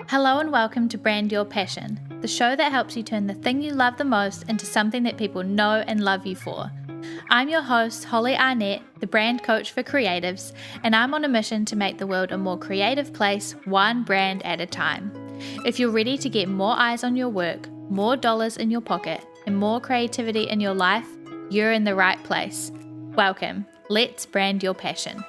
Hello and welcome to Brand Your Passion, the show that helps you turn the thing you love the most into something that people know and love you for. I'm your host, Holly Arnett, the brand coach for creatives, and I'm on a mission to make the world a more creative place, one brand at a time. If you're ready to get more eyes on your work, more dollars in your pocket, and more creativity in your life, you're in the right place. Welcome. Let's brand your passion.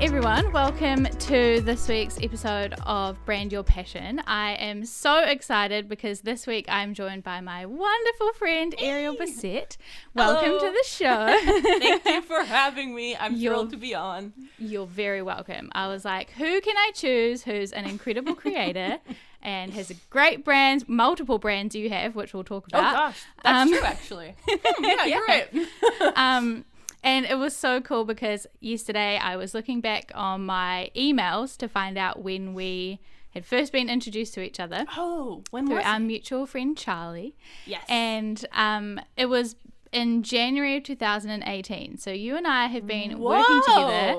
Everyone, welcome to this week's episode of Brand Your Passion. I am so excited because this week I'm joined by my wonderful friend Ariel Bissett. Welcome Hello. to the show. Thank you for having me. I'm thrilled to be on. You're very welcome. I was like, who can I choose who's an incredible creator and has a great brand, multiple brands you have, which we'll talk about. Oh gosh, that's true actually. Yeah, you're right. And it was so cool because yesterday I was looking back on my emails to find out when we had first been introduced to each other. Oh, when through was our it? mutual friend Charlie. Yes. And it was in January of 2018. So you and I have been working together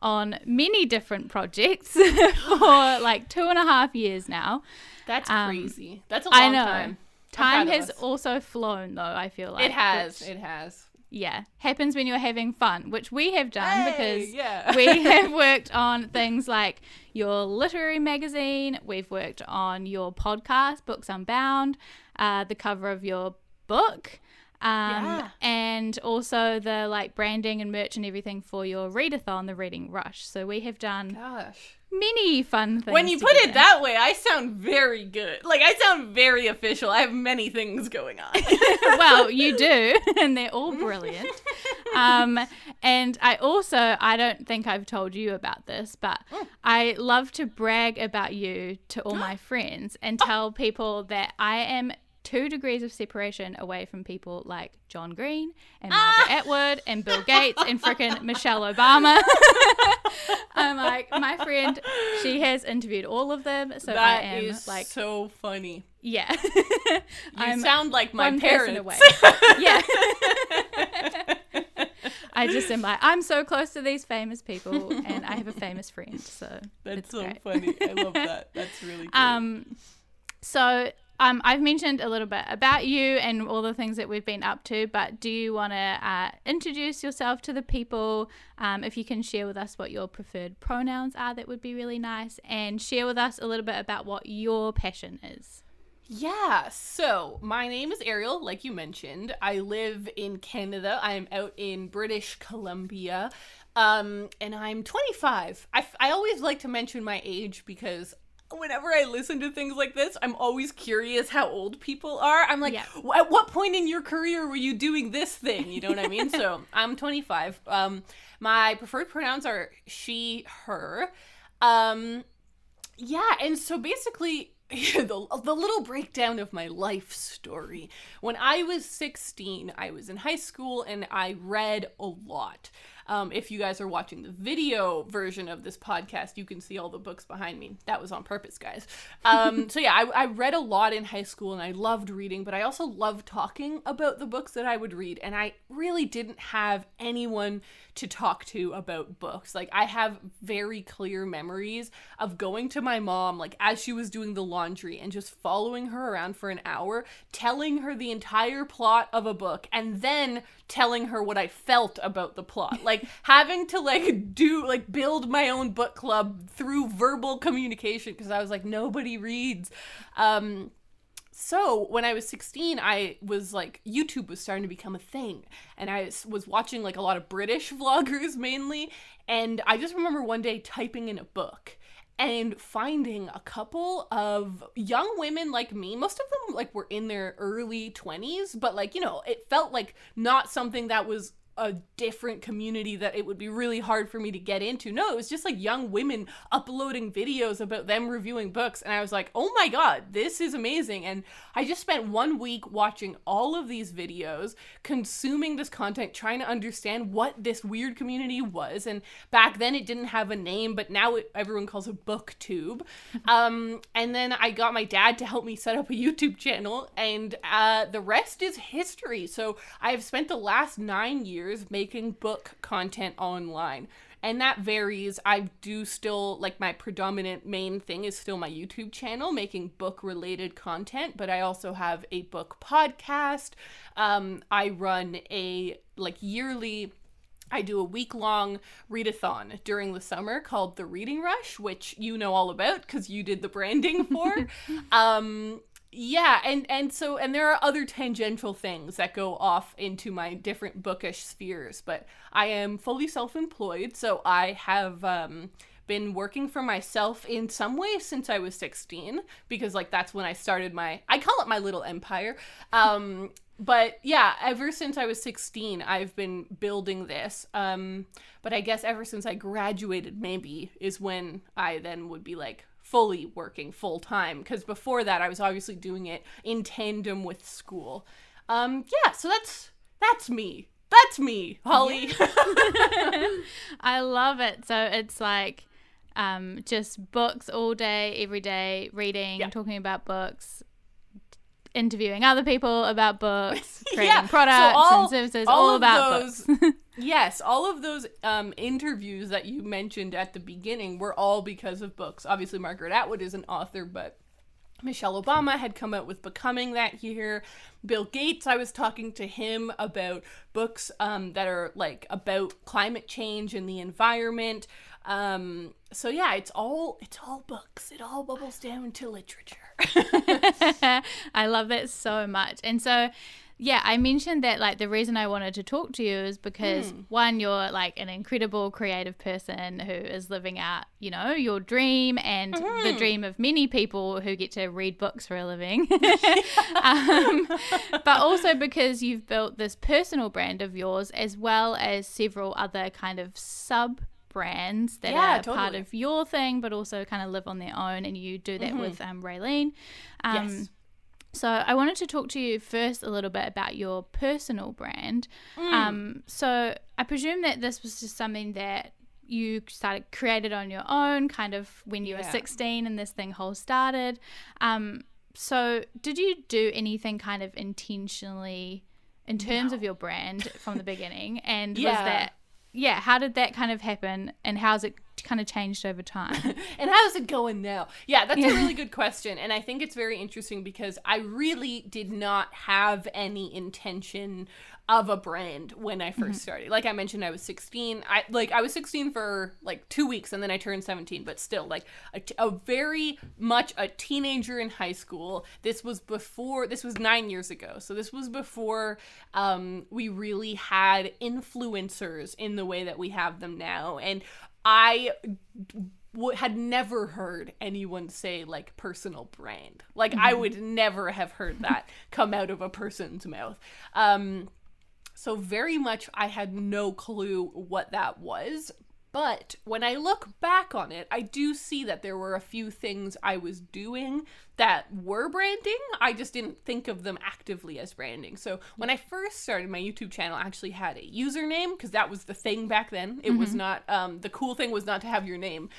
on many different projects for like 2.5 years now. That's crazy. That's a long time. Time has also flown though, I feel like. It has. It has. Yeah, happens when you're having fun, which we have done because yeah. we have worked on things like your literary magazine, we've worked on your podcast, Books Unbound, the cover of your book, and also the like branding and merch and everything for your readathon, the Reading Rush. So we have done many fun things. When you put it that way, I sound very good. Like, I sound very official. I have many things going on. Well, you do, and they're all brilliant. And I don't think I've told you about this, but I love to brag about you to all my friends and tell people that I am 2 degrees of separation away from people like John Green and Margaret Atwood and Bill Gates and frickin' Michelle Obama. I'm like, my friend, she has interviewed all of them, so That I am is like, so funny. yeah. You sound like my one parents. person away. Yeah. I just am like, I'm so close to these famous people, and I have a famous friend, so That's so great. funny. I love that. That's really great. So I've mentioned a little bit about you and all the things that we've been up to, but do you want to introduce yourself to the people? If you can share with us what your preferred pronouns are, that would be really nice, and share with us a little bit about what your passion is. Yeah, so my name is Ariel, like you mentioned. I live in Canada. I'm out in British Columbia, and I'm 25. I always like to mention my age because whenever I listen to things like this, I'm always curious how old people are. I'm like, at what point in your career were you doing this thing? You know what I mean? So I'm 25. My preferred pronouns are she, her. Yeah, and so basically the little breakdown of my life story. When I was 16, I was in high school and I read a lot. If you guys are watching the video version of this podcast, you can see all the books behind me. That was on purpose, guys. So yeah, I read a lot in high school and I loved reading, but I also loved talking about the books that I would read. And I really didn't have anyone to talk to about books. Like, I have very clear memories of going to my mom, like, as she was doing the laundry and just following her around for an hour, telling her the entire plot of a book, and then telling her what I felt about the plot. Like, having to, build my own book club through verbal communication, because I was like, nobody reads. So when I was 16, I was like, YouTube was starting to become a thing, and I was watching like a lot of British vloggers mainly, and I just remember one day typing in a book and finding a couple of young women like me. Most of them like were in their early 20s, but like, you know, it felt like not something that was a different community that it would be really hard for me to get into. No, it was just like young women uploading videos about them reviewing books. And I was like, oh my God, this is amazing. And I just spent 1 week watching all of these videos, consuming this content, trying to understand what this weird community was. And back then it didn't have a name, but now everyone calls it BookTube. And then I got my dad to help me set up a YouTube channel, and the rest is history. So I have spent the last 9 years making book content online, and that varies. I do still, like, my predominant main thing is still my YouTube channel, making book related content, but I also have a book podcast. I run a yearly, I do a week-long readathon during the summer called The Reading Rush, which you know all about because you did the branding for. Yeah, and there are other tangential things that go off into my different bookish spheres, but I am fully self-employed, so I have been working for myself in some ways since I was 16, because like that's when I started I call it my little empire. But yeah, ever since I was 16, I've been building this. But I guess ever since I graduated, maybe, is when I then would be like fully working full time, because before that I was obviously doing it in tandem with school. Yeah, so that's me. That's me, Holly. Yeah. I love it. So it's like just books all day, every day, reading, talking about books, interviewing other people about books, creating products and services, all about books. Yes, all of those interviews that you mentioned at the beginning were all because of books. Obviously, Margaret Atwood is an author, but Michelle Obama had come out with Becoming that year. Bill Gates, I was talking to him about books that are like about climate change and the environment. So yeah, it's all books. It all bubbles down to literature. I love that so much. And so yeah, I mentioned that like the reason I wanted to talk to you is because one, you're like an incredible creative person who is living out, you know, your dream and the dream of many people who get to read books for a living. But also because you've built this personal brand of yours, as well as several other kind of sub brands that are part of your thing, but also kind of live on their own, and you do that with Raylene. Yes. So I wanted to talk to you first a little bit about your personal brand. So I presume that this was just something that you created on your own kind of when you were 16 and this thing whole started. So did you do anything kind of intentionally in terms of your brand from the beginning? And was that, how did that kind of happen, and how's it kind of changed over time? And how's it going now? Yeah, that's a really good question. And I think it's very interesting because I really did not have any intention of a brand when I first started. Like I mentioned, I was 16. I was 16 for like 2 weeks, and then I turned 17, but still like a very much a teenager in high school. This was 9 years ago. So this was before we really had influencers in the way that we have them now. And I had never heard anyone say like personal brand. Like I would never have heard that come out of a person's mouth. So very much I had no clue what that was. But when I look back on it, I do see that there were a few things I was doing that were branding. I just didn't think of them actively as branding. So when I first started my YouTube channel, I actually had a username because that was the thing back then. It was not, the cool thing was not to have your name.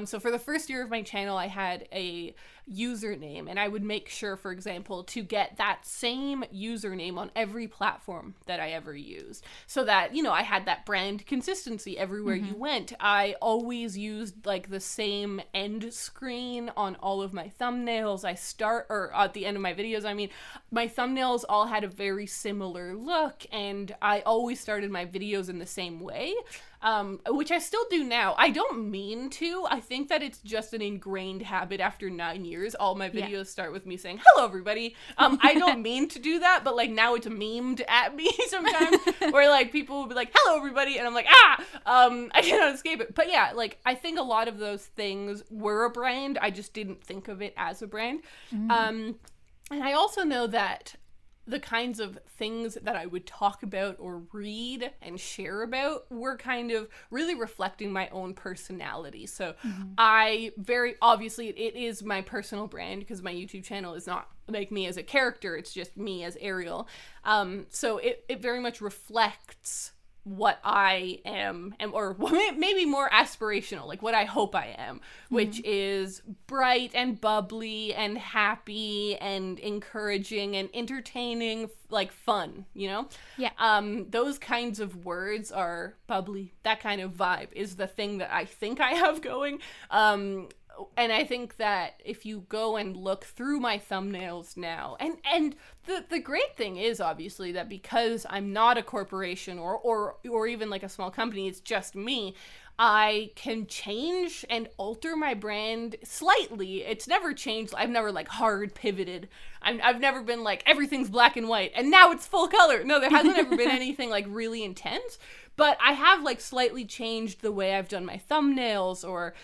So for the first year of my channel, I had a username, and I would make sure, for example, to get that same username on every platform that I ever used, so that, you know, I had that brand consistency everywhere you went. I always used like the same end screen on all of my thumbnails. Or at the end of my videos, I mean, my thumbnails all had a very similar look, and I always started my videos in the same way. Which I still do now. I don't mean to. I think that it's just an ingrained habit after 9 years. All my videos start with me saying, hello, everybody. I don't mean to do that, but like now it's memed at me sometimes where like people will be like, hello, everybody. And I'm like, I cannot escape it. But yeah, like I think a lot of those things were a brand. I just didn't think of it as a brand. And I also know that the kinds of things that I would talk about or read and share about were kind of really reflecting my own personality. So I very obviously, it is my personal brand because my YouTube channel is not like me as a character, it's just me as Ariel. So it very much reflects what I am, or maybe more aspirational, like what I hope I am, which is bright and bubbly and happy and encouraging and entertaining, like fun, you know? Yeah. Those kinds of words are bubbly. That kind of vibe is the thing that I think I have going. And I think that if you go and look through my thumbnails now, and the great thing is obviously that because I'm not a corporation or even like a small company, it's just me, I can change and alter my brand slightly. It's never changed. I've never like hard pivoted. I've never been like everything's black and white and now it's full color. No, there hasn't ever been anything like really intense. But I have like slightly changed the way I've done my thumbnails, or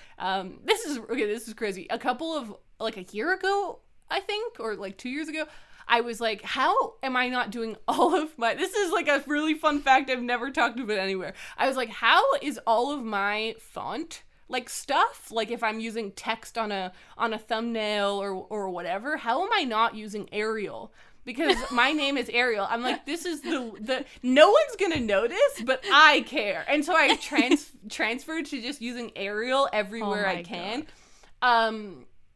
this is crazy. A couple of like a year ago, I think, or like 2 years ago, I was like, how am I not doing all of my, this is like a really fun fact I've never talked about anywhere. I was like, how is all of my font like stuff, like if I'm using text on a thumbnail or whatever, how am I not using Ariel? Because my name is Ariel. I'm like, this is the no one's gonna notice, but I care. And so I transferred to just using Ariel everywhere I can.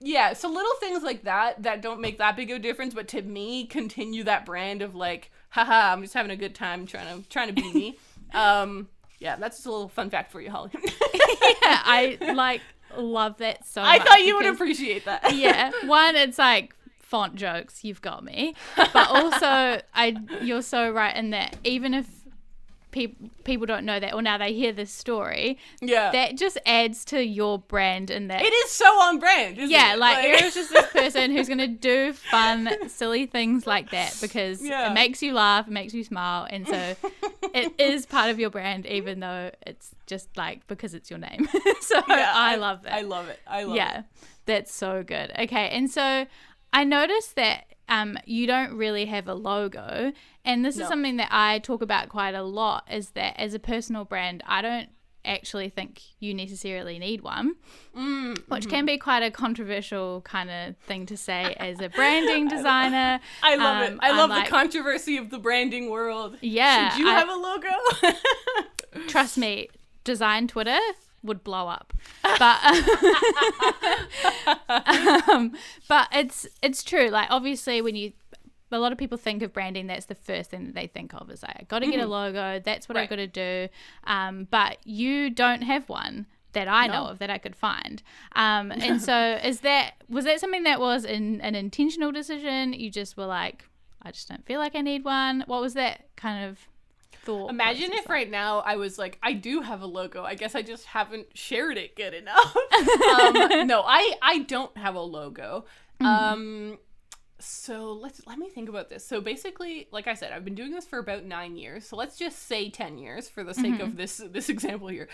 Yeah, so little things like that don't make that big of a difference, but to me, continue that brand of like, haha, I'm just having a good time trying to be me. Yeah, that's just a little fun fact for you, Holly. Yeah, I like love that so much. I thought you would appreciate that. Yeah, one, it's like font jokes, you've got me, but also you're so right in that even if people don't know that, or now they hear this story, that just adds to your brand. And that it is so on brand, isn't it? Like Ariel's just this person who's gonna do fun silly things like that because it makes you laugh, it makes you smile, and so it is part of your brand, even though it's just like because it's your name. So I love that. I love it. Yeah, that's so good. Okay, and so I noticed that you don't really have a logo, and this is something that I talk about quite a lot, is that as a personal brand, I don't actually think you necessarily need one, which can be quite a controversial kind of thing to say as a branding designer. I love it. I love the controversy of the branding world. Yeah. Should you have a logo? Trust me, design Twitter would blow up, but but it's true. Like obviously, when a lot of people think of branding, that's the first thing that they think of is like, I got to get a logo. That's what I got to do. But you don't have one that I know of that I could find. And so was that something that was an intentional decision? You just were like, I just don't feel like I need one. What was that kind of thought? Imagine if right now I was like, I do have a logo. I guess I just haven't shared it good enough. No, I don't have a logo. So let me think about this. So basically, like I said, I've been doing this for about 9 years. So let's just say 10 years for the sake of this example here.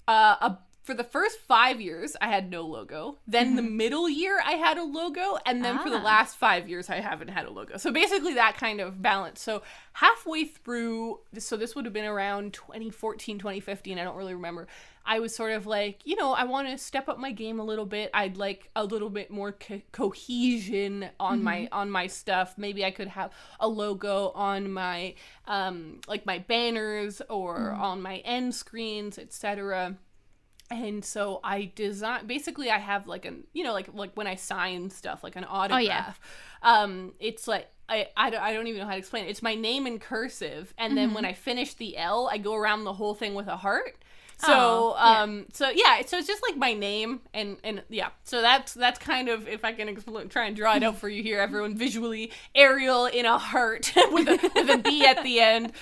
For the first 5 years, I had no logo. Then the middle year, I had a logo. And then for the last 5 years, I haven't had a logo. So basically that kind of balance. So halfway through, so this would have been around 2014, 2015. I don't really remember. I was sort of like, I want to step up my game a little bit. I'd like a little bit more cohesion on my stuff. Maybe I could have a logo on my, like my banners or on my end screens, etc. And so I basically I have like like when I sign stuff, like an autograph, it's like, I don't even know how to explain it. It's my name in cursive. And then when I finish the L, I go around the whole thing with a heart. So, so it's just like my name and so that's kind of, if I can try and draw it out for you here, everyone visually, Ariel in a heart with a B at the end.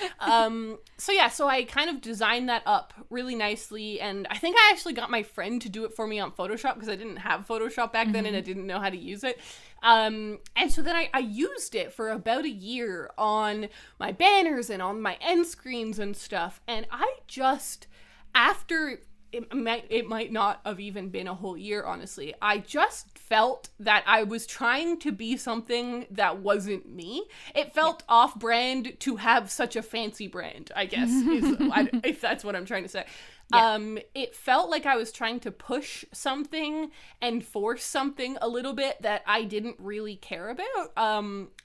So I kind of designed that up really nicely, and I think I actually got my friend to do it for me on Photoshop because I didn't have Photoshop back then and I didn't know how to use it. And so then I used it for about a year on my banners and on my end screens and stuff, and I just, after it might not have even been a whole year, honestly. I just felt that I was trying to be something that wasn't me. It felt off-brand to have such a fancy brand, I guess, if that's what I'm trying to say. Yeah. It felt like I was trying to push something and force something a little bit that I didn't really care about.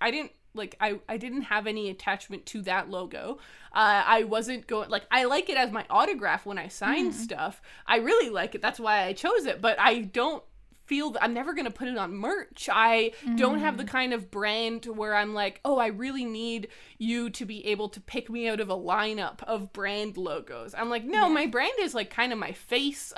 I didn't have any attachment to that logo. I wasn't going, like, I like it as my autograph when I sign stuff. I really like it. That's why I chose it. But I don't feel that I'm never going to put it on merch. I don't have the kind of brand where I'm like, oh, I really need you to be able to pick me out of a lineup of brand logos. I'm like, no, my brand is like kind of my face.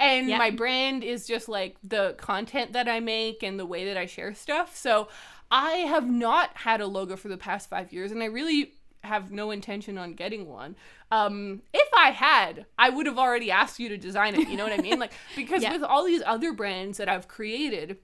And my brand is just like the content that I make and the way that I share stuff. So I have not had a logo for the past 5 years, and I really have no intention on getting one. If I had, I would have already asked you to design it, you know what I mean? Like, because with all these other brands that I've created,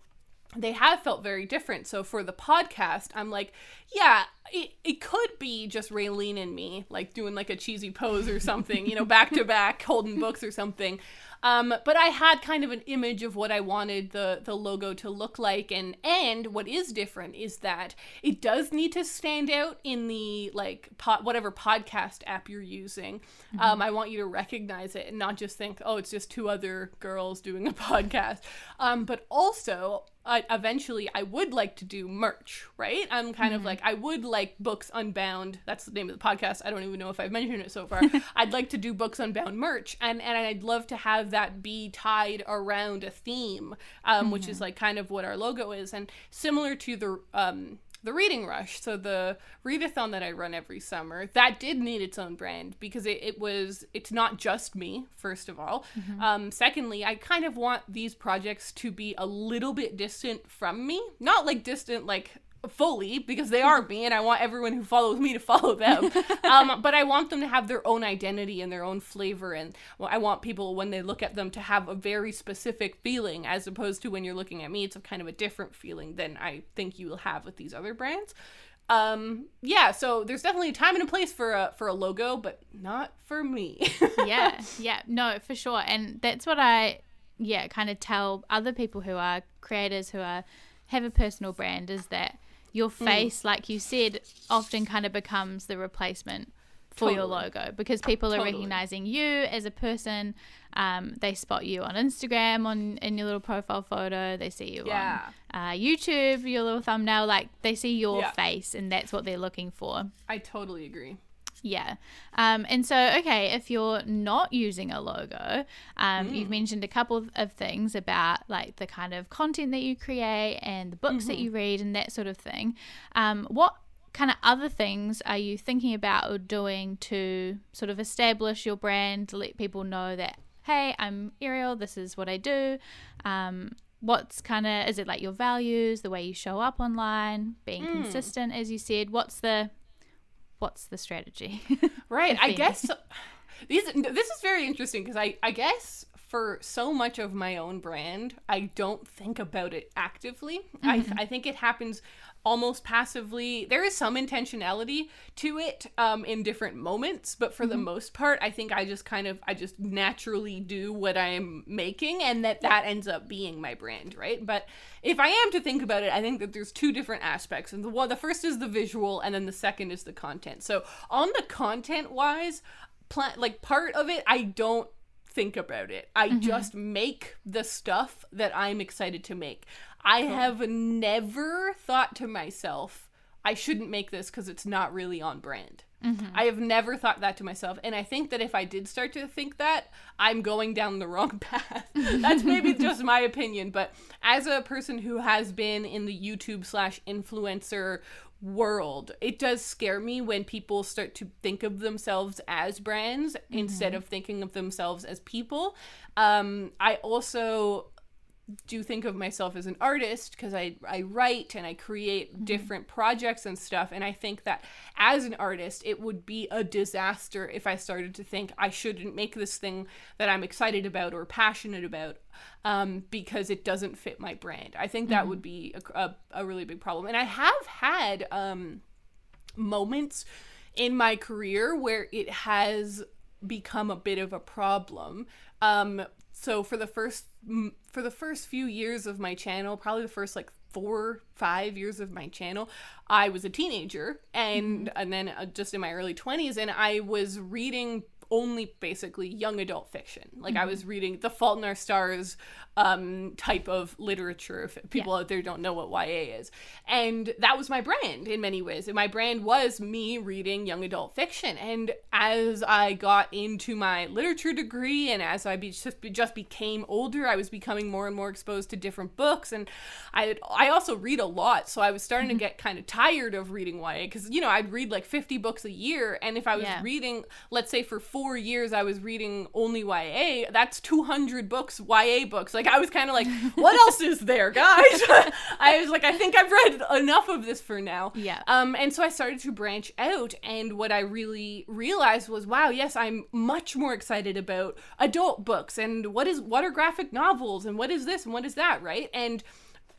they have felt very different. So for the podcast, I'm like, yeah, it could be just Raylene and me, like doing like a cheesy pose or something, you know, back to back, holding books or something. But I had kind of an image of what I wanted the logo to look like, and what is different is that it does need to stand out in the like whatever podcast app you're using. I want you to recognize it and not just think, oh, it's just two other girls doing a podcast. But also, eventually I would like to do merch, right? I'm kind of like, I would like Books Unbound. That's the name of the podcast. I don't even know if I've mentioned it so far. I'd like to do Books Unbound merch, and I'd love to have that be tied around a theme, which is like kind of what our logo is, and similar to the Reading Rush, so the readathon that I run every summer, that did need its own brand because it's not just me, first of all. Secondly, I kind of want these projects to be a little bit distant from me. Not like distant like fully, because they are me and I want everyone who follows me to follow them. But I want them to have their own identity and their own flavor, and I want people, when they look at them, to have a very specific feeling, as opposed to when you're looking at me, it's a kind of a different feeling than I think you will have with these other brands. So there's definitely a time and a place for a logo, but not for me. No, for sure. And that's what I kind of tell other people who are creators, who have a personal brand, is that your face, like you said, often kind of becomes the replacement for your logo, because people are recognizing you as a person. They spot you on Instagram in your little profile photo. They see you on YouTube, your little thumbnail. Like, they see your face, and that's what they're looking for. I totally agree. Yeah. And so, okay, if you're not using a logo, you've mentioned a couple of things about like the kind of content that you create and the books that you read and that sort of thing. What kind of other things are you thinking about or doing to sort of establish your brand, to let people know that, hey, I'm Ariel, this is what I do? What's kind of, is it like your values, the way you show up online, being consistent, as you said? What's the strategy? Right. I guess this is very interesting, because I guess for so much of my own brand, I don't think about it actively. I think it happens almost passively. There is some intentionality to it in different moments, but for the most part, I think I just naturally do what I'm making, and that ends up being my brand, right? But if I am to think about it, I think that there's two different aspects, and the first is the visual, and then the second is the content. So on the content wise, part of it, I don't think about it. I just make the stuff that I'm excited to make. I have never thought to myself, I shouldn't make this because it's not really on brand. I have never thought that to myself. And I think that if I did start to think that, I'm going down the wrong path. That's maybe just my opinion. But as a person who has been in the YouTube/influencer world, it does scare me when people start to think of themselves as brands instead of thinking of themselves as people. I also do think of myself as an artist, because I write and I create different projects and stuff, and I think that as an artist it would be a disaster if I started to think I shouldn't make this thing that I'm excited about or passionate about because it doesn't fit my brand. I think that would be a really big problem. And I have had moments in my career where it has become a bit of a problem. So for the first few years of my channel, probably the first like 4-5 years of my channel, I was a teenager, and then just in my early 20s, and I was reading only basically young adult fiction. Like I was reading The Fault in Our Stars type of literature, if people out there don't know what YA is. And that was my brand in many ways. And my brand was me reading young adult fiction. And as I got into my literature degree, and as I just became older, I was becoming more and more exposed to different books. And I also read a lot, so I was starting to get kind of tired of reading YA, because, you know, I'd read like 50 books a year, and if I was reading, let's say for 4 years I was reading only YA, that's 200 books, YA books. Like I was kind of like, what else is there, guys? I was like, I think I've read enough of this for now. Yeah. And so I started to branch out, and what I really realized was, wow, yes, I'm much more excited about adult books, and what are graphic novels, and what is this and what is that, right? And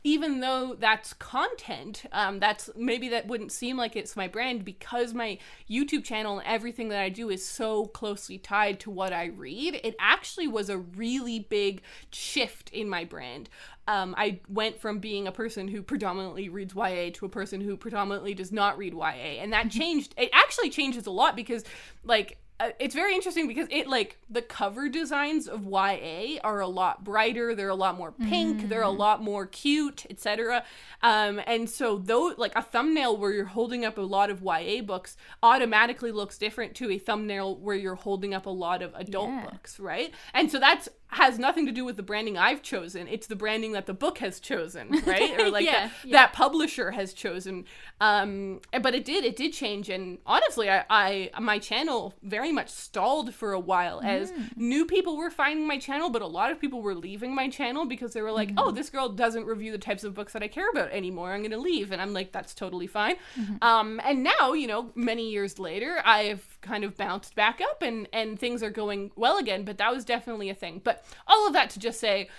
even though that's content, that wouldn't seem like it's my brand, because my YouTube channel and everything that I do is so closely tied to what I read. It actually was a really big shift in my brand. I went from being a person who predominantly reads YA to a person who predominantly does not read YA. And that changed. It actually changes a lot, because like, it's very interesting, because it, like, the cover designs of YA are a lot brighter, they're a lot more pink, they're a lot more cute, etc. And so though, like, a thumbnail where you're holding up a lot of YA books automatically looks different to a thumbnail where you're holding up a lot of adult books, right? And so that's has nothing to do with the branding I've chosen. It's the branding that the book has chosen, right? Or like that publisher has chosen. But it did change. And honestly, my channel very much stalled for a while as new people were finding my channel, but a lot of people were leaving my channel because they were like, oh, this girl doesn't review the types of books that I care about anymore. I'm going to leave. And I'm like, that's totally fine. And now, you know, many years later, I've kind of bounced back up, and things are going well again, but that was definitely a thing. But all of that to just say,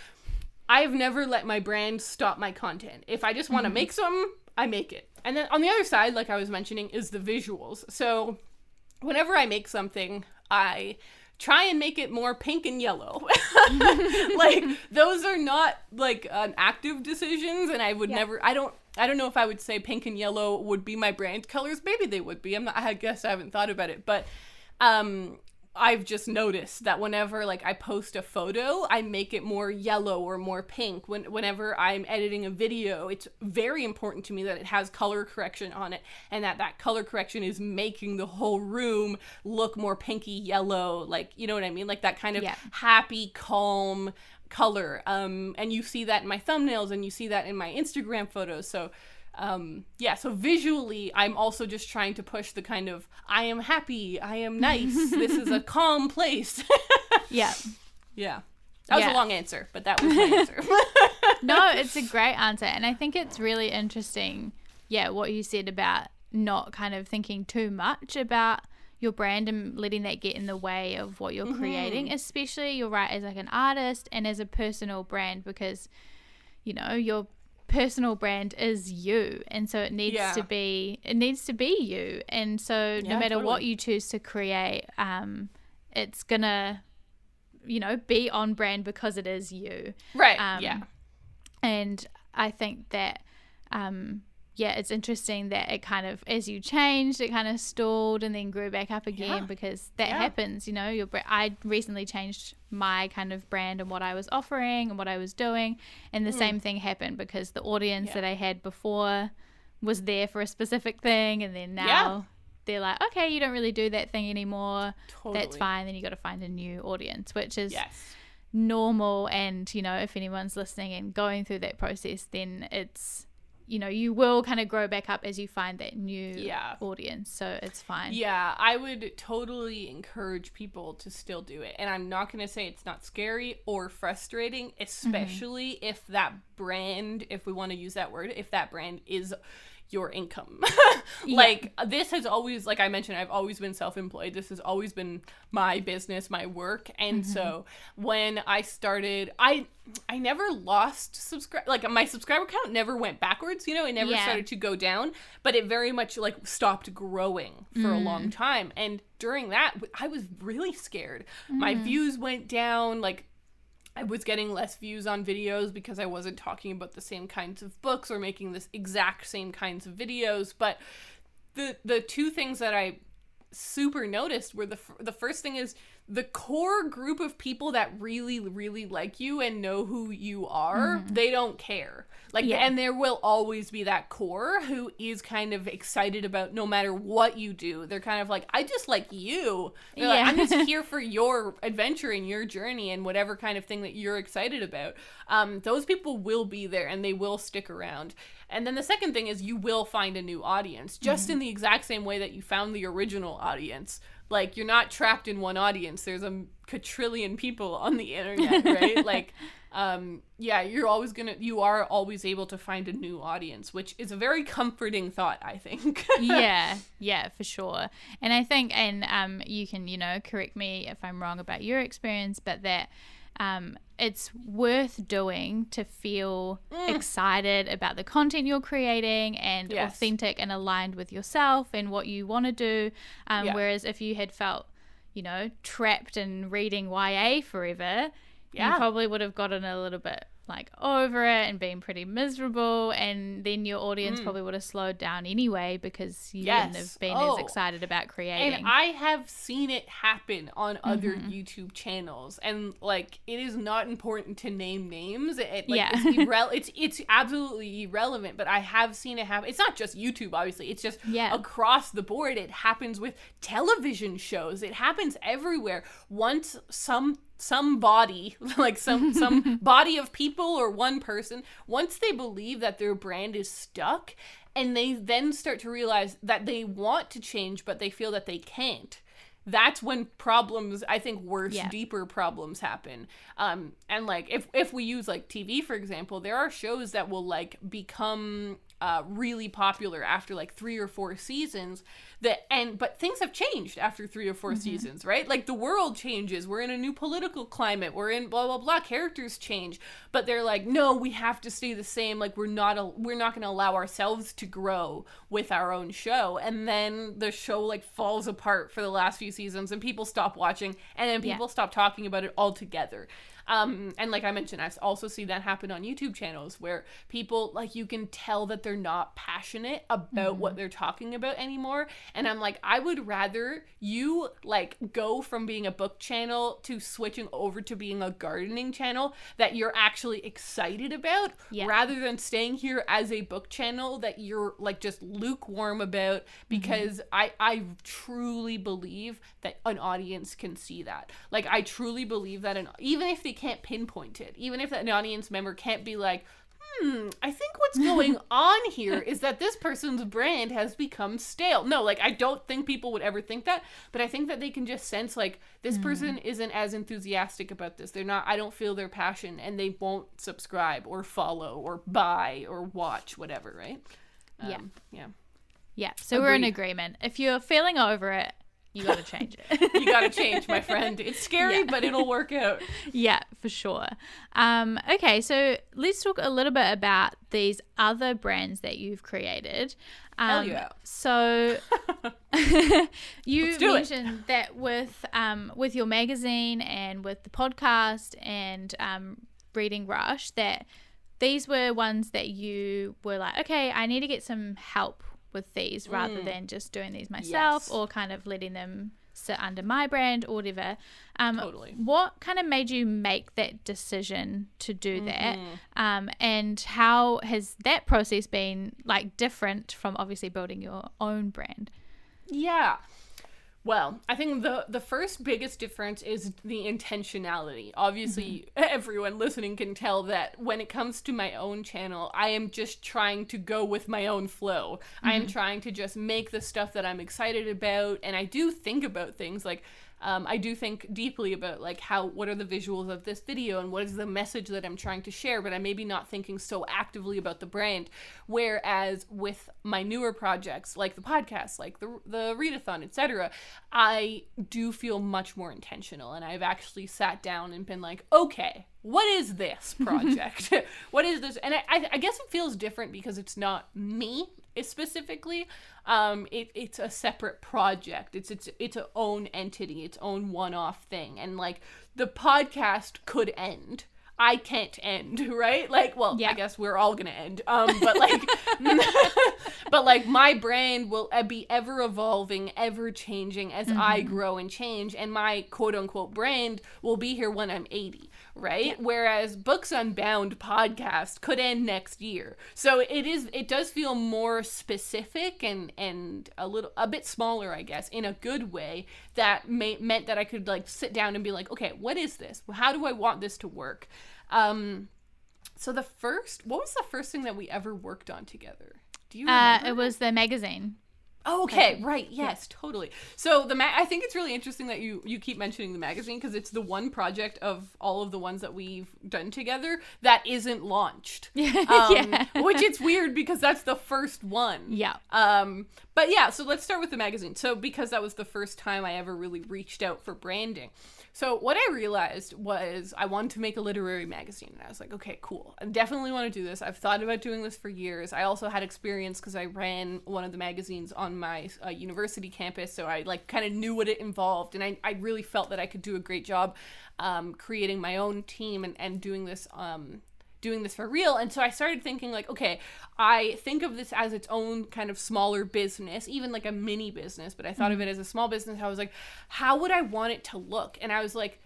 I've never let my brand stop my content. If I just want to make something, I make it. And then on the other side, like I was mentioning, is the visuals. So whenever I make something, I try and make it more pink and yellow. Like, those are not like active decisions, and I would never, I don't know if I would say pink and yellow would be my brand colors. Maybe they would be. I guess I haven't thought about it, but I've just noticed that whenever like I post a photo, I make it more yellow or more pink. Whenever I'm editing a video, it's very important to me that it has color correction on it, and that color correction is making the whole room look more pinky yellow, like, you know what I mean? Like that kind of happy, calm color. And you see that in my thumbnails, and you see that in my Instagram photos. So so visually, I'm also just trying to push the kind of, I am happy, I am nice, this is a calm place. Yeah. That was a long answer, but that was my answer. No, it's a great answer. And I think it's really interesting, what you said about not kind of thinking too much about your brand and letting that get in the way of what you're creating, especially, you're right, as like an artist and as a personal brand, because, you know, your personal brand is you, and so it needs to be you, and so no matter what you choose to create, it's gonna, you know, be on brand because it is you, right? And I think that it's interesting that it kind of, as you changed, it kind of stalled and then grew back up again, because that happens, you know. I recently changed my kind of brand and what I was offering and what I was doing, and the same thing happened, because the audience that I had before was there for a specific thing, and then now they're like, okay, you don't really do that thing anymore. That's fine. Then you got to find a new audience, which is normal. And, you know, if anyone's listening and going through that process, then it's, you know, you will kind of grow back up as you find that new audience. So it's fine. Yeah, I would totally encourage people to still do it. And I'm not going to say it's not scary or frustrating, especially if that brand, if we want to use that word, if that brand is your income. Yeah. Like, this has always, like I mentioned, I've always been self-employed. This has always been my business, my work. And so when I started, I never lost like my subscriber count never went backwards, you know, it never started to go down, but it very much like stopped growing for a long time. And during that, I was really scared. My views went down, like I was getting less views on videos because I wasn't talking about the same kinds of books or making this exact same kinds of videos. But the two things that I super noticed were the first thing is the core group of people that really, really like you and know who you are, they don't care. Like, and there will always be that core who is kind of excited about no matter what you do. They're kind of like, I just like you. They're like, I'm just here for your adventure and your journey and whatever kind of thing that you're excited about. Those people will be there and they will stick around. And then the second thing is you will find a new audience, just in the exact same way that you found the original audience. Like, you're not trapped in one audience. There's a quadrillion people on the internet, right? Like, you are always able to find a new audience, which is a very comforting thought, I think. yeah, for sure. And I think, and you can, you know, correct me if I'm wrong about your experience, but that it's worth doing to feel excited about the content you're creating and authentic and aligned with yourself and what you want to do. Whereas if you had felt, you know, trapped in reading YA forever, you probably would have gotten a little bit like over it and been pretty miserable, and then your audience probably would have slowed down anyway because you wouldn't have been as excited about creating. And I have seen it happen on other YouTube channels, and like, it is not important to name names. It's absolutely irrelevant, but I have seen it happen. It's not just YouTube, obviously. It's just across the board. It happens with television shows. It happens everywhere. Once some body, like some body of people or one person, once they believe that their brand is stuck and they then start to realize that they want to change but they feel that they can't, that's when problems, I think worse, deeper problems happen. And like, if we use like TV, for example, there are shows that will like become really popular after like 3 or 4 seasons, but things have changed after 3 or 4 seasons, right? Like, the world changes, we're in a new political climate, we're in blah blah blah, characters change, but they're like, no, we have to stay the same, like, we're not going to allow ourselves to grow with our own show. And then the show like falls apart for the last few seasons and people stop watching, and then people stop talking about it altogether. And like I mentioned, I've also seen that happen on YouTube channels where people, like, you can tell that they're not passionate about what they're talking about anymore. And I'm like, I would rather you like go from being a book channel to switching over to being a gardening channel that you're actually excited about, rather than staying here as a book channel that you're like just lukewarm about, because I truly believe that an audience can see that. Like, I truly believe that even if they can't pinpoint it, even if an audience member can't be like, I think what's going on here is that this person's brand has become stale. No, like, I don't think people would ever think that, but I think that they can just sense, like, this person isn't as enthusiastic about this. They're not, I don't feel their passion, and they won't subscribe or follow or buy or watch, whatever, right? So we're in agreement. If you're feeling over it, you got to change it. You got to change, my friend. It's scary, but it'll work out. Yeah, for sure. Okay, so let's talk a little bit about these other brands that you've created. Hell yeah. So you mentioned that with your magazine and with the podcast and Reading Rush, that these were ones that you were like, okay, I need to get some help with these rather than just doing these myself or kind of letting them sit under my brand or whatever. Totally. What kind of made you make that decision to do that? And how has that process been like different from obviously building your own brand? Yeah. Well, I think the first biggest difference is the intentionality. Obviously, everyone listening can tell that when it comes to my own channel, I am just trying to go with my own flow. I am trying to just make the stuff that I'm excited about, and I do think about things like, I do think deeply about like what are the visuals of this video and what is the message that I'm trying to share, but I'm maybe not thinking so actively about the brand. Whereas with my newer projects, like the podcast, like the readathon, etc., I do feel much more intentional, and I've actually sat down and been like, okay, what is this project? What is this? And I guess it feels different because it's not me specifically. It's a separate project. It's its own entity, its own one-off thing. And like the podcast could end. I can't end, right? Like, well, yeah. I guess we're all gonna end. But like, but like my brand will be ever evolving, ever changing as I grow and change, and my quote unquote brand will be here when I'm 80, right? Yeah. Whereas Books Unbound podcast could end next year. So it does feel more specific and a bit smaller, I guess, in a good way. That meant that I could like sit down and be like, okay, what is this? How do I want this to work? So what was the first thing that we ever worked on together? Do you remember? It was the magazine. Oh, okay, right, yes, yeah. Totally. So I think it's really interesting that you keep mentioning the magazine, because it's the one project of all of the ones that we've done together that isn't launched. Yeah. Which it's weird because that's the first one. Yeah. But yeah, so let's start with the magazine. So because that was the first time I ever really reached out for branding. So what I realized was I wanted to make a literary magazine. And I was like, okay, cool. I definitely want to do this. I've thought about doing this for years. I also had experience because I ran one of the magazines on my university campus. So I like kind of knew what it involved. And I really felt that I could do a great job creating my own team and doing this for real. And so I started thinking like, okay, I think of this as its own kind of smaller business, even like a mini business, but I thought of it as a small business. I was like, how would I want it to look? And I was like,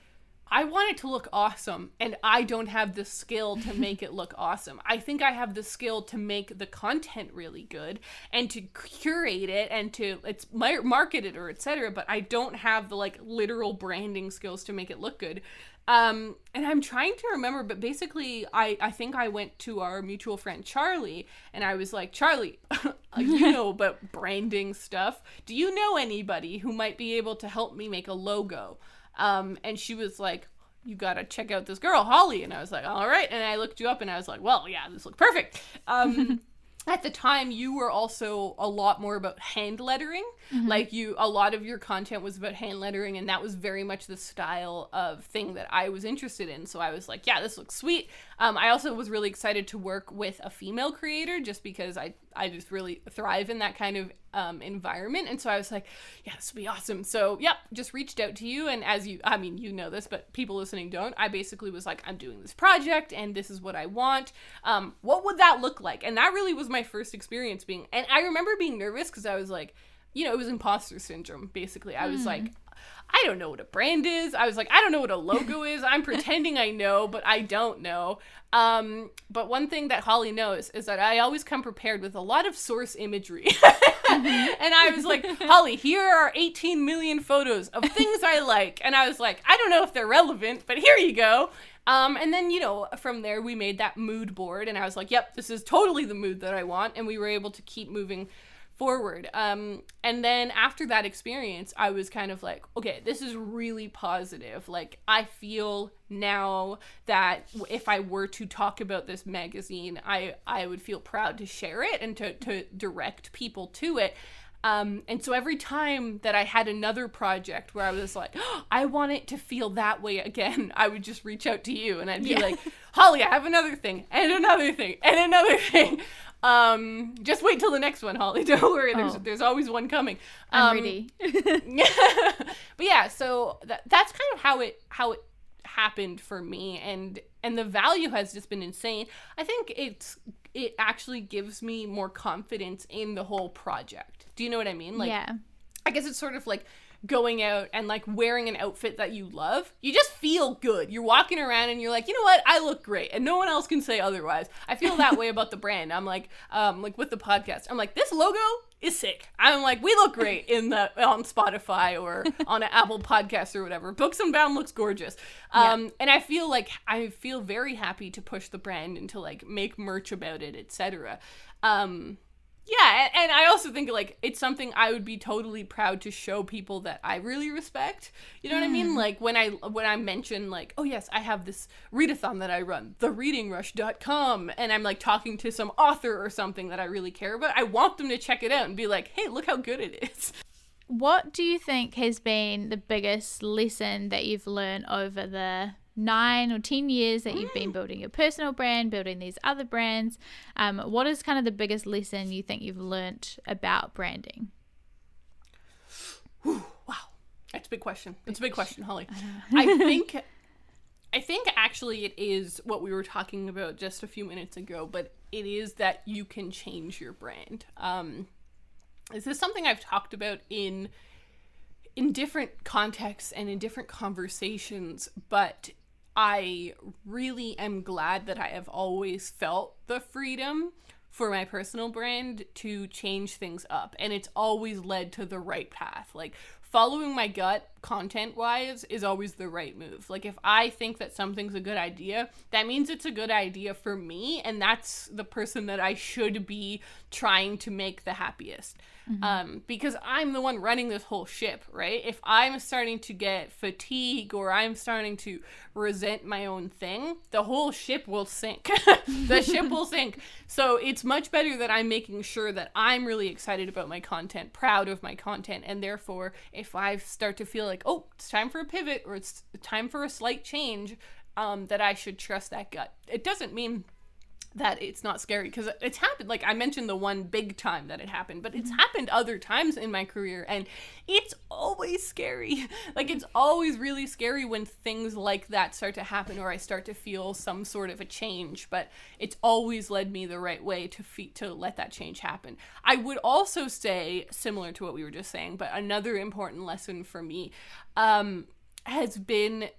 I want it to look awesome, and I don't have the skill to make it look awesome. I think I have the skill to make the content really good and to curate it and to market it or etc., but I don't have the like literal branding skills to make it look good. And I'm trying to remember, but basically I think I went to our mutual friend Charlie, and I was like, Charlie, you know about branding stuff. Do you know anybody who might be able to help me make a logo? And she was like, you gotta check out this girl, Holly. And I was like, all right. And I looked you up and I was like, well, yeah, this looked perfect. At the time, you were also a lot more about hand lettering. Mm-hmm. Like a lot of your content was about hand lettering, and that was very much the style of thing that I was interested in. So I was like, yeah, this looks sweet. I also was really excited to work with a female creator just because I just really thrive in that kind of environment. And so I was like, yeah, this will be awesome. So yep, just reached out to you. And you know this, but people listening don't. I basically was like, I'm doing this project and this is what I want. What would that look like? And that really was my first experience and I remember being nervous because I was like, it was imposter syndrome, basically. I was like, I don't know what a brand is. I was like, I don't know what a logo is. I'm pretending I know, but I don't know. But one thing that Holly knows is that I always come prepared with a lot of source imagery. And I was like, Holly, here are 18 million photos of things I like. And I was like, I don't know if they're relevant, but here you go. And then, from there we made that mood board, and I was like, yep, this is totally the mood that I want. And we were able to keep moving forward. And then after that experience, I was kind of like, okay, this is really positive. Like, I feel now that if I were to talk about this magazine, I would feel proud to share it and to direct people to it. And so every time that I had another project where I was like, oh, I want it to feel that way again, I would just reach out to you and I'd be like, Holly, I have another thing and another thing and another thing. Just wait till the next one, Holly. Don't worry. There's always one coming. I'm ready. But yeah, so that's kind of how it happened for me, and the value has just been insane. I think it actually gives me more confidence in the whole project. Do you know what I mean? Like, yeah. I guess it's sort of like going out and like wearing an outfit that you love. You just feel good. You're walking around and you're like, you know what? I look great, and no one else can say otherwise. I feel that way about the brand. I'm like with the podcast, I'm like, this logo is sick. I'm like, we look great on Spotify or on an Apple Podcast or whatever. Books Unbound looks gorgeous. And I feel very happy to push the brand and to like make merch about it, etc. Yeah, and I also think, like, it's something I would be totally proud to show people that I really respect. You know what I mean? Like, when I mention, like, oh, yes, I have this readathon that I run, thereadingrush.com, and I'm, like, talking to some author or something that I really care about, I want them to check it out and be like, hey, look how good it is. What do you think has been the biggest lesson that you've learned over the 9 or 10 years that you've been building your personal brand, building these other brands? What is kind of the biggest lesson you think you've learnt about branding? Wow, that's a big question. It's a big question, Holly. I think actually it is what we were talking about just a few minutes ago, but it is that you can change your brand. This is something I've talked about in different contexts and in different conversations, but I really am glad that I have always felt the freedom for my personal brand to change things up. And it's always led to the right path. Like, following my gut content-wise is always the right move. Like, if I think that something's a good idea, that means it's a good idea for me, and that's the person that I should be trying to make the happiest. Because I'm the one running this whole ship, right? If I'm starting to get fatigue or I'm starting to resent my own thing, the whole ship will sink. The ship will sink. So it's much better that I'm making sure that I'm really excited about my content, proud of my content, and therefore, if I start to feel like, oh, it's time for a pivot or it's time for a slight change, that I should trust that gut. It doesn't mean that it's not scary, because it's happened. Like, I mentioned the one big time that it happened, but it's happened other times in my career, and it's always scary. Like, it's always really scary when things like that start to happen, or I start to feel some sort of a change, but it's always led me the right way to let that change happen. I would also say, similar to what we were just saying, but another important lesson for me has been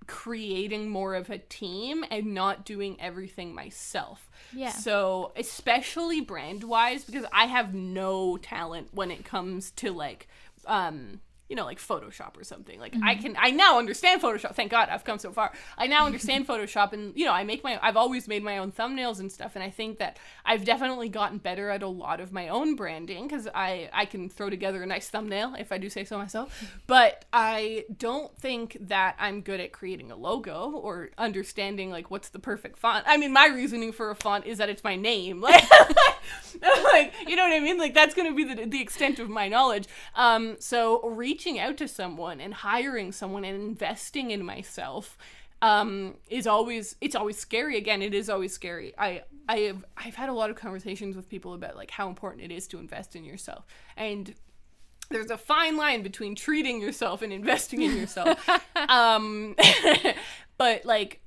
creating more of a team and not doing everything myself. Yeah. So especially brand wise, because I have no talent when it comes to like like Photoshop or something. Like I now understand Photoshop. Thank God I've come so far. I now understand Photoshop, and I've always made my own thumbnails and stuff, and I think that I've definitely gotten better at a lot of my own branding, because I can throw together a nice thumbnail if I do say so myself. But I don't think that I'm good at creating a logo or understanding like what's the perfect font. I mean, my reasoning for a font is that it's my name. Like, you know what I mean? Like, that's going to be the extent of my knowledge. So reaching out to someone and hiring someone and investing in myself is always scary. Again, it is always scary. I've had a lot of conversations with people about like how important it is to invest in yourself, and there's a fine line between treating yourself and investing in yourself. But like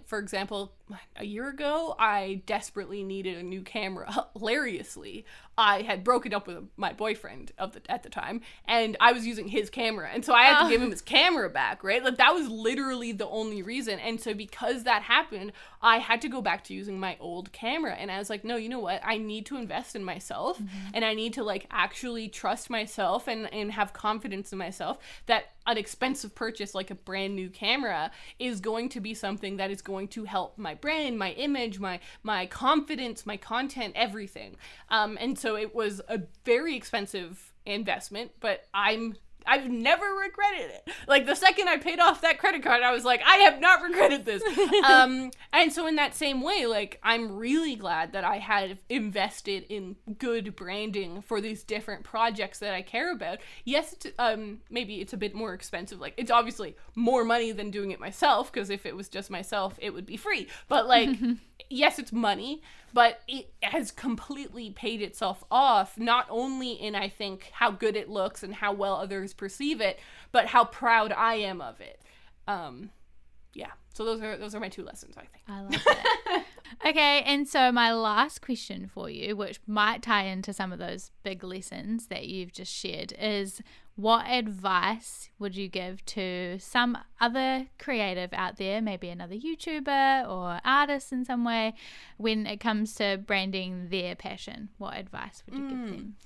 for example, a year ago, I desperately needed a new camera. Hilariously, I had broken up with my boyfriend at the time, and I was using his camera, and so I had to give him his camera back, right? Like, that was literally the only reason. And so because that happened, I had to go back to using my old camera, and I was like, no, you know what? I need to invest in myself, and I need to like actually trust myself and have confidence in myself that an expensive purchase like a brand new camera is going to be something that is going to help my brand, my image, my confidence, my content, everything. And so it was a very expensive investment, but I've never regretted it. Like, the second I paid off that credit card, I was like, I have not regretted this. And so in that same way, like, I'm really glad that I had invested in good branding for these different projects that I care about. Yes, maybe it's a bit more expensive. Like, it's obviously more money than doing it myself, because if it was just myself, it would be free. But like, yes, it's money, but it has completely paid itself off, not only in, I think, how good it looks and how well others perceive it, but how proud I am of it. Yeah. So those are my 2 lessons, I think. I love that. Okay, and so my last question for you, which might tie into some of those big lessons that you've just shared, is what advice would you give to some other creative out there, maybe another YouTuber or artist in some way, when it comes to branding their passion? What advice would you give them?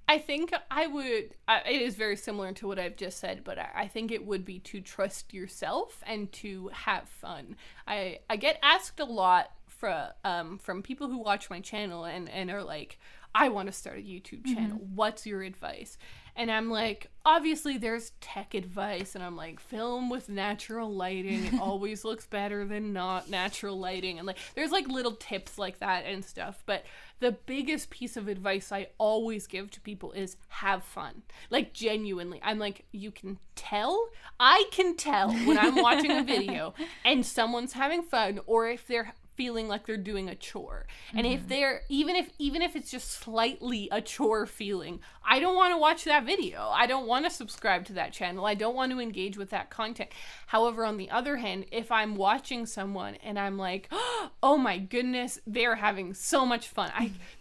I think I would, it is very similar to what I've just said, but I think it would be to trust yourself and to have fun. I get asked a lot from people who watch my channel and are like, I want to start a YouTube channel. What's your advice? And I'm like, obviously there's tech advice, and I'm like, film with natural lighting. It always looks better than not natural lighting. And like, there's like little tips like that and stuff. But the biggest piece of advice I always give to people is have fun. Like, genuinely. I'm like, I can tell when I'm watching a video and someone's having fun, or if they're feeling like they're doing a chore. And if they're even if it's just slightly a chore feeling, I don't want to watch that video. I don't want to subscribe to that channel. I don't want to engage with that content. However, on the other hand, if I'm watching someone and I'm like, oh my goodness, they're having so much fun.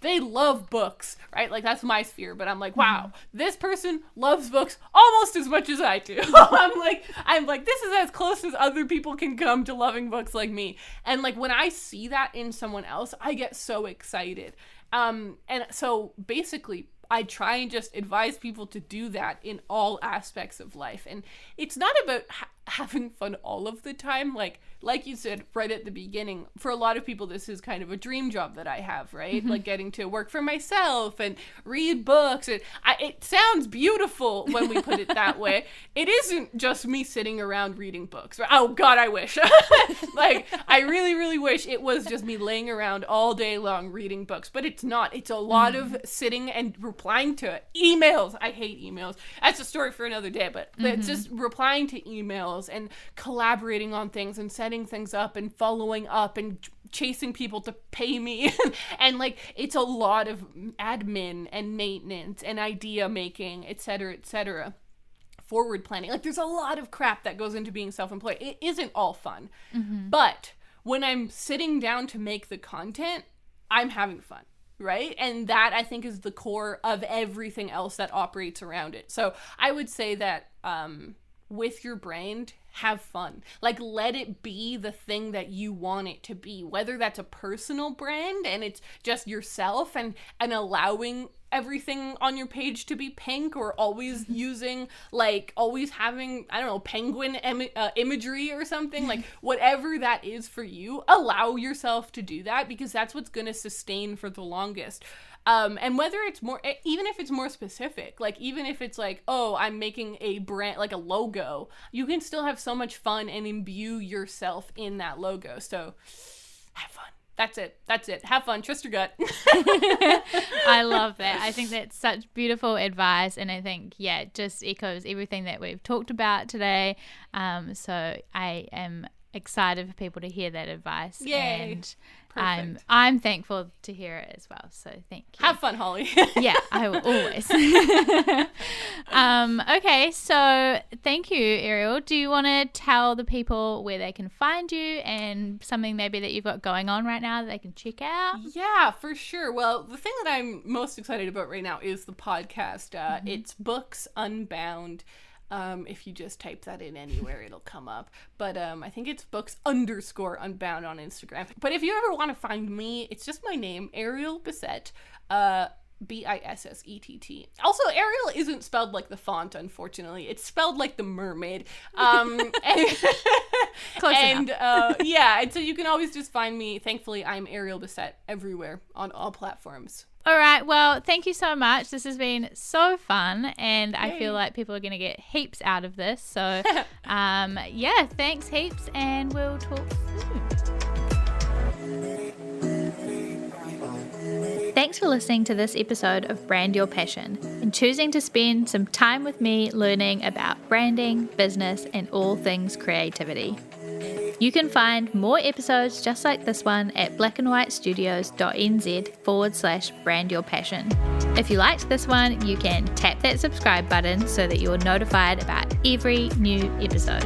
They love books, right? Like, that's my sphere, but I'm like, wow, this person loves books almost as much as I do. I'm like, this is as close as other people can come to loving books like me. And like, when I see that in someone else, I get so excited. And so basically, I try and just advise people to do that in all aspects of life. And it's not about having fun all of the time. Like you said right at the beginning, for a lot of people, this is kind of a dream job that I have, right? Like getting to work for myself and read books. And it sounds beautiful when we put it that way. It isn't just me sitting around reading books. Oh God, I wish. Like, I really, really wish it was just me laying around all day long reading books, but it's not. It's a lot of sitting and replying to emails. I hate emails. That's a story for another day, but it's just replying to emails and collaborating on things and setting things up and following up and chasing people to pay me. And like, it's a lot of admin and maintenance and idea making, etc. Forward planning. Like, there's a lot of crap that goes into being self-employed. It isn't all fun. But when I'm sitting down to make the content, I'm having fun. Right? And that, I think, is the core of everything else that operates around it. So I would say that with your brand, have fun. Like, let it be the thing that you want it to be, whether that's a personal brand and it's just yourself and allowing everything on your page to be pink, or always using, like, always having, I don't know, penguin imagery or something. Like, whatever that is for you, allow yourself to do that, because that's what's going to sustain for the longest. And whether it's more, even if it's more specific, like, even if it's like, oh, I'm making a brand, like a logo, you can still have so much fun and imbue yourself in that logo. So have fun. That's it. Have fun. Trust your gut. I love that. I think that's such beautiful advice. And I think, yeah, it just echoes everything that we've talked about today. So I am excited for people to hear that advice. Yay. And I'm thankful to hear it as well. So thank you. Have fun, Holly. Yeah, I will always. Okay, so thank you, Ariel. Do you want to tell the people where they can find you and something maybe that you've got going on right now that they can check out? Yeah, for sure. Well, the thing that I'm most excited about right now is the podcast. It's Books Unbound. If you just type that in anywhere, it'll come up. But I think it's books_unbound on Instagram. But if you ever want to find me, it's just my name, Ariel Bissett, Bissett. Also, Ariel isn't spelled like the font, unfortunately. It's spelled like the mermaid. And so you can always just find me. Thankfully, I'm Ariel Bissett everywhere on all platforms. All right. Well, thank you so much. This has been so fun, and Yay. I feel like people are going to get heaps out of this. So, yeah, thanks heaps, and we'll talk soon. Thanks for listening to this episode of Brand Your Passion and choosing to spend some time with me learning about branding, business, and all things creativity. You can find more episodes just like this one at blackandwhitestudios.nz/brandyourpassion. If you liked this one, you can tap that subscribe button so that you're notified about every new episode.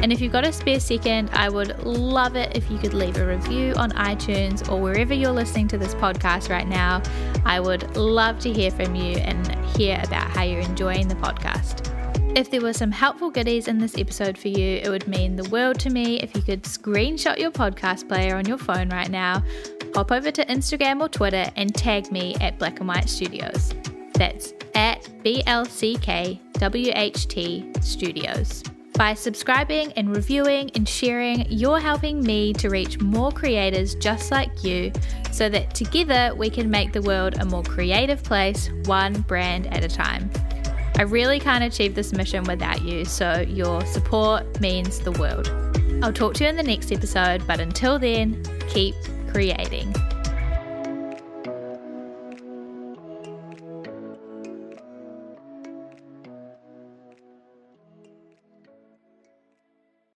And if you've got a spare second, I would love it if you could leave a review on iTunes or wherever you're listening to this podcast right now. I would love to hear from you and hear about how you're enjoying the podcast. If there were some helpful goodies in this episode for you, it would mean the world to me if you could screenshot your podcast player on your phone right now, hop over to Instagram or Twitter and tag me at Black and White Studios. That's at BLCKWHT Studios. By subscribing and reviewing and sharing, you're helping me to reach more creators just like you so that together we can make the world a more creative place, one brand at a time. I really can't achieve this mission without you, so your support means the world. I'll talk to you in the next episode, but until then, keep creating.